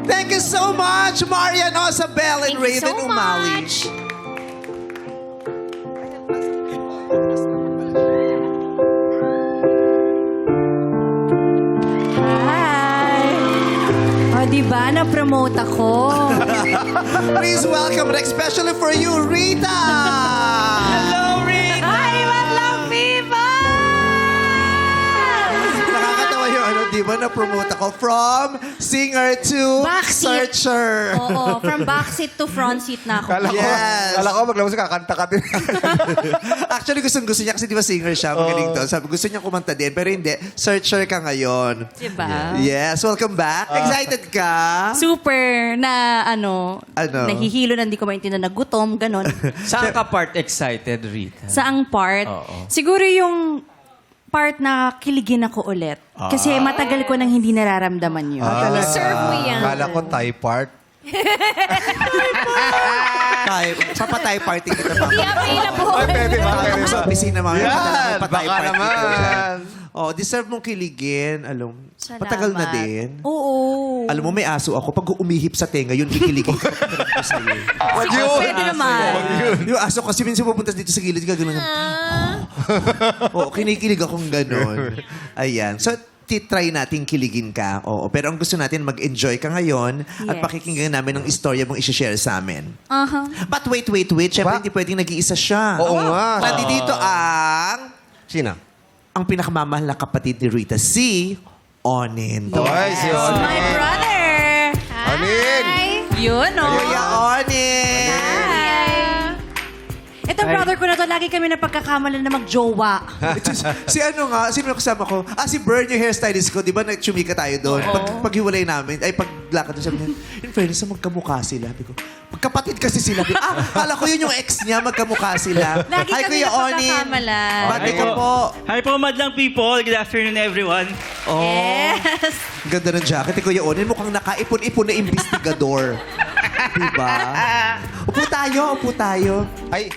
Thank you so much, Marian Osabel and Thank you Raven so Umali. much. Hi! O, diba? Na-promote ako. Please welcome, especially for you, Rita! Hello, Rita! Hi, One Love people! Nakakatawa yung ano, di ba, na-promote ako from singer to Backseat. searcher. Oo, from backseat to front seat na ako. Yes. Kala ko maglabas kakanta ka din. Actually, gusto niya kasi di ba singer siya, magaling to. Sabi, gusto niya kumanta din, pero hindi, searcher ka ngayon. Diba? Yes, welcome back. Excited ka? Super na Ano? nahihilo na hindi ko maintindihan na gutom, ganon. Saan ka part excited, Rita? Saang part? Siguro yung part na kiligin ako ulit. Kasi matagal ko nang hindi nararamdaman yun. Deserve mo yan. Kala ko Thai part. Papatay party kita pa. Hindi available. Pwede ba? Pwede ba? Sa opisina mamaya. Yan, Papatay baka party naman. kita. Oh, deserve mong kiligin. Alam, Salamat. matagal na din. Oo. Alam mo, may aso ako. Pag umihip sa tenga, yun, kikiligin ko. Ko sa'yo. Sige, pwede naman. Yung aso kasi minsan pupunta dito sa gilid, gano'n. Oo, kinikilig akong gano'n. Ayan. So, titry natin kiligin ka. Oo. Pero ang gusto natin, mag-enjoy ka ngayon at Yes. pakikinggan namin ang istorya mong isi-share sa amin. Aha. But wait. Siyempre, hindi pwedeng nag-iisa siya. Oo nga. Nandito ang Sino? pinakamamahal na kapatid ni Rita, si Onin. Ay, si My Onin. brother. Onin! Yun, oh. Kuya Onin! Hi. Itong brother ko na to, lagi kami na pagkakamalan na magjowa. Si ano nga, sino yung kasama ko? Si Bern, yung hairstylist ko. Di ba nag-chumika tayo doon? Paghiwalay namin, paglakad doon, sabi niya, in fairness, magkamukha sila. Sabi ko, magkapatid kasi sila. Kala ko yun yung ex niya, magkamukha sila. Lagi Hi, kami Kuya na Onin. pagkakamalan. Bati ka po. Hi po, madlang people. Good afternoon, everyone. Oh, Yes. ganda ng jacket ni Kuya Onin. Mukhang nakaipon-ipon na investigador. Diba? Upo tayo. Ay,